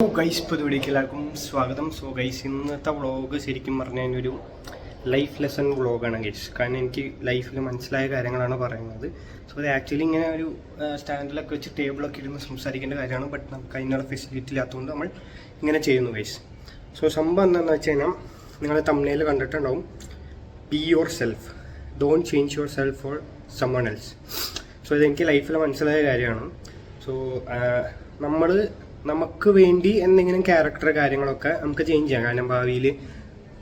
Guys ഇപ്പോൾ വീഡിയോക്ക് എല്ലാവർക്കും സ്വാഗതം. ഗൈസ് ഇന്നത്തെ വ്ളോഗ് ശരിക്കും പറഞ്ഞാൽ ഒരു ലൈഫ് ലെസൺ വ്ളോഗാണ് ഗൈസ്. കാരണം എനിക്ക് ലൈഫിൽ മനസ്സിലായ കാര്യങ്ങളാണ് പറയുന്നത്. അത് ആക്ച്വലി ഇങ്ങനെ ഒരു സ്റ്റാൻഡിലൊക്കെ വെച്ച് ടേബിളൊക്കെ ഇരുന്ന് സംസാരിക്കേണ്ട കാര്യമാണ്. ബട്ട് നമുക്ക് അതിനുള്ള ഫെസിലിറ്റി ഇല്ലാത്തതുകൊണ്ട് നമ്മൾ ഇങ്ങനെ ചെയ്യുന്നു ഗൈസ്. സംഭവം എന്താണെന്ന് വെച്ച് കഴിഞ്ഞാൽ നിങ്ങൾ തമ്മിൽ കണ്ടിട്ടുണ്ടാവും, be yourself, don't change yourself for someone else. ഇതെനിക്ക് ലൈഫിൽ മനസ്സിലായ കാര്യമാണ്. നമുക്ക് വേണ്ടി എന്തെങ്കിലും ക്യാരക്ടർ കാര്യങ്ങളൊക്കെ നമുക്ക് ചേഞ്ച് ചെയ്യാം. കാരണം ഭാവിയിൽ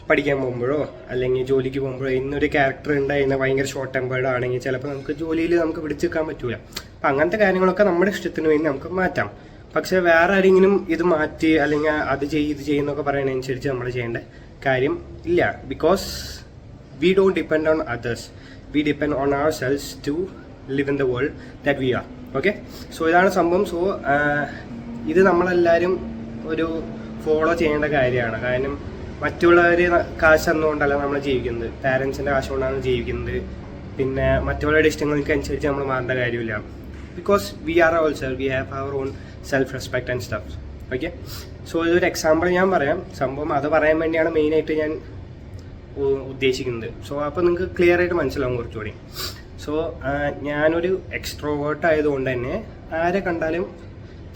പഠിക്കാൻ പോകുമ്പോഴോ അല്ലെങ്കിൽ ജോലിക്ക് പോകുമ്പോഴോ ഇന്നൊരു ക്യാരക്ടർ ഉണ്ടായിരുന്ന ഭയങ്കര ഷോർട്ട് ടെമ്പേർഡ് ആണെങ്കിൽ ചിലപ്പോൾ നമുക്ക് ജോലിയിൽ നമുക്ക് പിടിച്ചു നിൽക്കാൻ പറ്റൂല. അപ്പം അങ്ങനത്തെ കാര്യങ്ങളൊക്കെ നമ്മുടെ ഇഷ്ടത്തിന് വേണ്ടി നമുക്ക് മാറ്റാം. പക്ഷെ വേറെ ആരെങ്കിലും ഇത് മാറ്റി അല്ലെങ്കിൽ അത് ഇത് ചെയ്യുന്നൊക്കെ പറയുന്നതനുസരിച്ച് നമ്മൾ ചെയ്യേണ്ട കാര്യം ഇല്ല. Because we don't depend on others, we depend on ourselves to live in the world that we are. Okay, ഇതാണ് സംഭവം. ഇത് നമ്മളെല്ലാവരും ഒരു ഫോളോ ചെയ്യേണ്ട കാര്യമാണ്. കാരണം മറ്റുള്ളവർ കാശ് തന്നുകൊണ്ടല്ല നമ്മൾ ജീവിക്കുന്നത്, പാരൻസിൻ്റെ കാശ് കൊണ്ടാണ് ജീവിക്കുന്നത്. പിന്നെ മറ്റുള്ളവരുടെ ഇഷ്ടങ്ങൾക്ക് അനുസരിച്ച് നമ്മൾ മാറേണ്ട കാര്യമില്ല. Because we are ourselves, we have our own self respect and stuff. Okay, ഇതൊരു എക്സാമ്പിൾ ഞാൻ പറയാം. സംഭവം അത് പറയാൻ വേണ്ടിയാണ് മെയിനായിട്ട് ഞാൻ ഉദ്ദേശിക്കുന്നത്. അപ്പോൾ നിങ്ങൾക്ക് ക്ലിയർ ആയിട്ട് മനസ്സിലാവും കുറച്ചുകൂടി. ഞാനൊരു എക്സ്ട്രോവേർട്ട് ആയതുകൊണ്ട് തന്നെ ആരെ കണ്ടാലും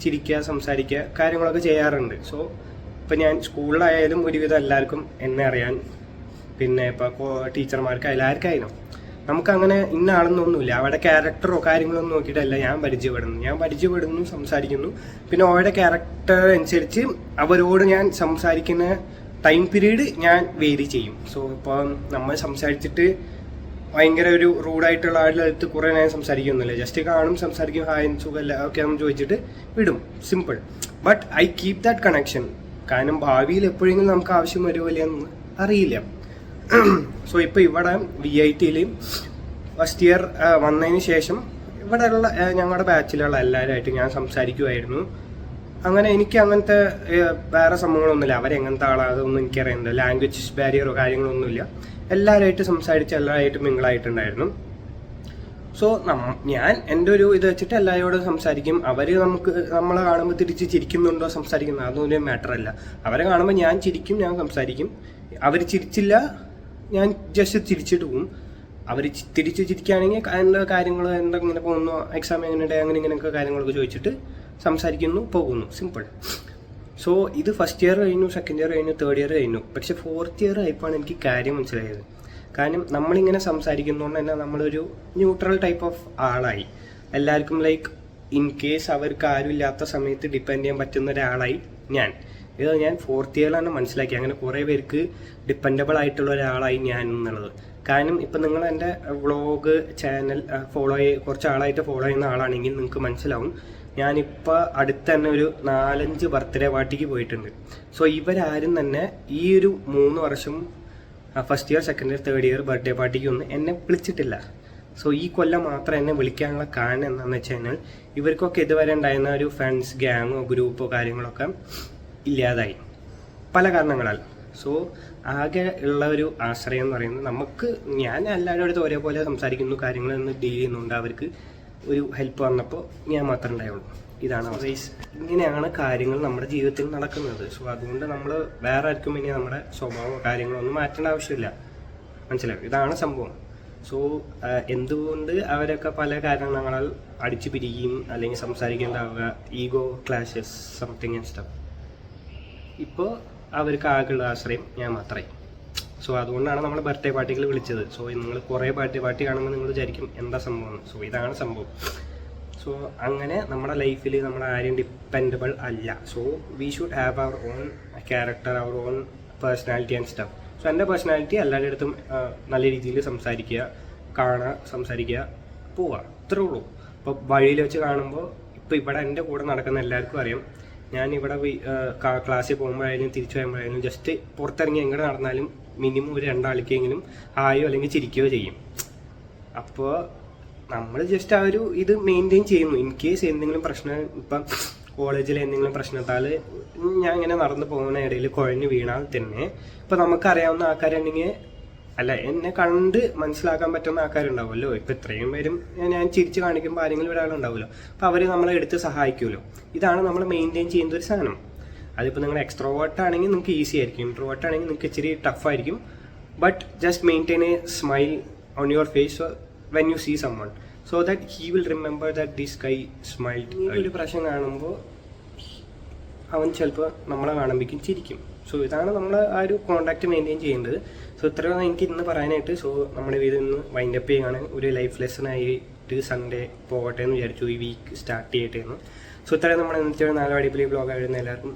ചിരിക്കുക, സംസാരിക്കുക, കാര്യങ്ങളൊക്കെ ചെയ്യാറുണ്ട്. ഇപ്പം ഞാൻ സ്കൂളിലായാലും ഒരുവിധം എല്ലാവർക്കും എന്നെ അറിയാൻ, പിന്നെ ഇപ്പോൾ ടീച്ചർമാർക്ക് എല്ലാവർക്കായാലും നമുക്കങ്ങനെ ഇന്ന ആളെന്നൊന്നുമില്ല. അവരുടെ ക്യാരക്ടറോ കാര്യങ്ങളൊന്നും നോക്കിയിട്ടല്ല ഞാൻ പരിചയപ്പെടുന്നു, സംസാരിക്കുന്നു. പിന്നെ അവരുടെ ക്യാരക്ടർ അനുസരിച്ച് അവരോട് ഞാൻ സംസാരിക്കുന്ന ടൈം പീരീഡ് ഞാൻ വേരി ചെയ്യും. ഇപ്പം നമ്മൾ സംസാരിച്ചിട്ട് ഭയങ്കര ഒരു റൂഡായിട്ടുള്ള ആളുടെ അടുത്ത് കുറേ നേരം സംസാരിക്കുന്നില്ല. ജസ്റ്റ് കാണും, സംസാരിക്കും, ഹായ് സുഖമല്ല ഒക്കെ നമ്മൾ ചോദിച്ചിട്ട് വിടും, simple. But I keep that connection. കാരണം ഭാവിയിൽ എപ്പോഴെങ്കിലും നമുക്ക് ആവശ്യം വരുമല്ലോ എന്ന് അറിയില്ല. ഇപ്പോൾ ഇവിടെ VITയിൽ ഫസ്റ്റ് ഇയർ വന്നതിന് ശേഷം ഇവിടെയുള്ള ഞങ്ങളുടെ ബാച്ചിലുള്ള എല്ലാവരുമായിട്ട് ഞാൻ സംസാരിക്കുമായിരുന്നു. അങ്ങനെ എനിക്ക് അങ്ങനത്തെ വേറെ സംഭവങ്ങളൊന്നുമില്ല. അവരെങ്ങനത്തെ ആളാണ് അതൊന്നും എനിക്കറിയുന്നില്ല. ലാംഗ്വേജ് ബാരിയറോ കാര്യങ്ങളൊന്നുമില്ല. എല്ലാവരുമായിട്ട് സംസാരിച്ച് എല്ലാവരുമായിട്ടും മിങ്കിളായിട്ടുണ്ടായിരുന്നു. ഞാൻ എൻ്റെ ഒരു ഇത് വെച്ചിട്ട് എല്ലാവരോടും സംസാരിക്കും. അവർ നമ്മളെ കാണുമ്പോൾ തിരിച്ച് ചിരിക്കുന്നുണ്ടോ സംസാരിക്കുന്നത് അതൊന്നും മാറ്റർ അല്ല. അവരെ കാണുമ്പോൾ ഞാൻ ചിരിക്കും, ഞാൻ സംസാരിക്കും. അവർ ചിരിച്ചില്ല, ഞാൻ ജസ്റ്റ് ചിരിച്ചിട്ട് പോകും. അവർ തിരിച്ച് ചിരിക്കുകയാണെങ്കിൽ എന്താ കാര്യങ്ങൾ എന്തെങ്ങനെ പോകുന്നു, എക്സാം എങ്ങനെയുണ്ട്, അങ്ങനെ ഇങ്ങനെയൊക്കെ കാര്യങ്ങളൊക്കെ ചോദിച്ചിട്ട് സംസാരിക്കുന്നു, പോകുന്നു, സിമ്പിൾ. ഇത് ഫസ്റ്റ് ഇയർ കഴിഞ്ഞു, സെക്കൻഡ് ഇയർ കഴിഞ്ഞു, തേർഡ് ഇയർ കഴിഞ്ഞു. പക്ഷെ ഫോർത്ത് ഇയർ ആയപ്പോഴാണ് എനിക്ക് കാര്യം മനസ്സിലായത്. കാരണം നമ്മളിങ്ങനെ സംസാരിക്കുന്നതുകൊണ്ട് തന്നെ നമ്മളൊരു ന്യൂട്രൽ ടൈപ്പ് ഓഫ് ആളായി. എല്ലാവർക്കും ഇൻ കേസ് അവർക്ക് ആരും ഇല്ലാത്ത സമയത്ത് ഡിപ്പെൻഡ് ചെയ്യാൻ പറ്റുന്ന ഒരാളായി ഞാൻ ഫോർത്ത് ഇയറിലാണ് മനസ്സിലാക്കി. അങ്ങനെ കുറേ പേർക്ക് ഡിപ്പെൻഡബിൾ ആയിട്ടുള്ള ഒരാളായി ഞാൻ എന്നുള്ളത്. കാരണം ഇപ്പം നിങ്ങൾ എൻ്റെ വ്ളോഗ് ചാനൽ കുറച്ച് ആളായിട്ട് ഫോളോ ചെയ്യുന്ന ആളാണെങ്കിൽ നിങ്ങൾക്ക് മനസ്സിലാവും. ഞാനിപ്പോൾ അടുത്ത് തന്നെ ഒരു 4-5 ബർത്ത്ഡേ പാർട്ടിക്ക് പോയിട്ടുണ്ട്. ഇവരാരും തന്നെ ഈ ഒരു 3 വർഷം first year, second year, third year birthday പാർട്ടിക്കൊന്നും എന്നെ വിളിച്ചിട്ടില്ല. ഈ കൊല്ലം മാത്രം എന്നെ വിളിക്കാനുള്ള കാരണം എന്താണെന്ന് വെച്ച് കഴിഞ്ഞാൽ ഇവർക്കൊക്കെ ഇതുവരെ ഉണ്ടായിരുന്ന ഒരു ഫ്രണ്ട്സ് ഗ്യാങ്ങോ ഗ്രൂപ്പോ കാര്യങ്ങളൊക്കെ ഇല്ലാതായി പല കാരണങ്ങളാൽ. ആകെ ഉള്ള ഒരു ആശ്രയം എന്ന് പറയുന്നത് ഞാൻ എല്ലാവരുടെ അടുത്ത് ഒരേപോലെ സംസാരിക്കുന്നു, കാര്യങ്ങളൊന്നും ഡീൽ ചെയ്യുന്നുണ്ട്. അവർക്ക് ഒരു ഹെൽപ്പ് വന്നപ്പോൾ ഞാൻ മാത്രമേ ഉണ്ടായുള്ളൂ. ഇതാണ് ഇങ്ങനെയാണ് കാര്യങ്ങൾ നമ്മുടെ ജീവിതത്തിൽ നടക്കുന്നത്. അതുകൊണ്ട് നമ്മൾ വേറെ ആർക്കും ഇനി നമ്മുടെ സ്വഭാവമോ കാര്യങ്ങളോ ഒന്നും മാറ്റേണ്ട ആവശ്യമില്ല. മനസ്സിലാവും, ഇതാണ് സംഭവം. എന്തുകൊണ്ട് അവരൊക്കെ പല കാരണങ്ങളാൽ അടിച്ചു പിരിയും അല്ലെങ്കിൽ സംസാരിക്കേണ്ടാവുക, ego clashes, something and stuff. ഇപ്പോൾ അവർക്ക് ആകെയുള്ള ആശ്രയം ഞാൻ മാത്രമേ. അതുകൊണ്ടാണ് നമ്മൾ ബർത്ത്ഡേ പാർട്ടികൾ വിളിച്ചത്. നിങ്ങൾ കുറേ ബർത്ത്ഡേ പാർട്ടി കാണുമ്പോൾ നിങ്ങൾ വിചാരിക്കും എന്താ സംഭവം. ഇതാണ് സംഭവം. അങ്ങനെ നമ്മുടെ ലൈഫിൽ നമ്മൾ ആരും ഡിപ്പെൻഡബിൾ അല്ല. We should have our own character, our own personality and stuff. എൻ്റെ പേഴ്സണാലിറ്റി എല്ലാവരുടെ അടുത്തും നല്ല രീതിയിൽ സംസാരിക്കുക, കാണുക, സംസാരിക്കുക, പോവുക, ഇത്രേ ഉള്ളൂ. ഇപ്പോൾ വഴിയിൽ വെച്ച് കാണുമ്പോൾ ഇപ്പോൾ ഇവിടെ എൻ്റെ കൂടെ നടക്കുന്ന എല്ലാവർക്കും അറിയാം, ഞാനിവിടെ ക്ലാസ്സിൽ പോകുമ്പോഴായാലും തിരിച്ചു വരുമ്പോഴായാലും ജസ്റ്റ് പുറത്തിറങ്ങി എങ്ങനെ നടന്നാലും മിനിമം ഒരു 2 ആൾക്കെങ്കിലും ആയോ അല്ലെങ്കിൽ ചിരിക്കുകയോ ചെയ്യും. അപ്പോൾ നമ്മൾ ജസ്റ്റ് ആ ഒരു ഇത് മെയിൻറ്റെയിൻ ചെയ്യുന്നു. ഇൻ കേസ് എന്തെങ്കിലും പ്രശ്നം, ഇപ്പം കോളേജിൽ എന്തെങ്കിലും പ്രശ്നത്താൽ ഞാൻ ഇങ്ങനെ നടന്നു പോകുന്ന ഇടയിൽ കുഴഞ്ഞു വീണാൽ തന്നെ ഇപ്പം നമുക്കറിയാവുന്ന ആൾക്കാരുണ്ടെങ്കിൽ അല്ല എന്നെ കണ്ട് മനസ്സിലാക്കാൻ പറ്റുന്ന ആൾക്കാരുണ്ടാവുമല്ലോ. ഇപ്പം ഇത്രയും പേരും ഞാൻ ചിരിച്ച് കാണിക്കുമ്പോൾ ആരെങ്കിലും ഒരാളുണ്ടാവുമല്ലോ. അപ്പോൾ അവർ നമ്മളെ എടുത്ത് സഹായിക്കുമല്ലോ. ഇതാണ് നമ്മൾ മെയിൻറ്റെയിൻ ചെയ്യുന്ന ഒരു സാധനം. അതിപ്പോൾ നിങ്ങൾ എക്സ്ട്രോവേർട്ട് ആണെങ്കിൽ നിങ്ങൾക്ക് ഈസി ആയിരിക്കും, ഇൻട്രോവേർട്ട് ആണെങ്കിൽ നിങ്ങൾക്ക് ഇച്ചിരി ടഫ് ആയിരിക്കും. But just maintain a smile on your face when you see someone, so that he will remember that this guy smiled. ഒരു പ്രാവശ്യം കാണുമ്പോൾ അവൻ ചിലപ്പോൾ നമ്മളെ കാണുമ്പോഴേക്കും ചിരിക്കും. സോ ഇതാണ് നമ്മൾ ആ ഒരു കോൺടാക്ട് മെയിൻറ്റെയിൻ ചെയ്യേണ്ടത്. സോ ഇത്രയാണ് എനിക്ക് ഇന്ന് പറയാനായിട്ട്. സോ നമ്മുടെ വീട് ഇന്ന് വൈൻഡപ്പ് ചെയ്യുകയാണ്. ഒരു ലൈഫ് ലെസൺ ആയിട്ട് സൺഡേ പോകട്ടെ എന്ന് വിചാരിച്ചു, ഈ വീക്ക് സ്റ്റാർട്ട് ചെയ്യട്ടെ എന്ന്. സോ ഇത്രയും നമ്മുടെ ഇന്നത്തെ 4 അടിപൊളി ബ്ലോഗ് ആയിരുന്നു. എല്ലാവർക്കും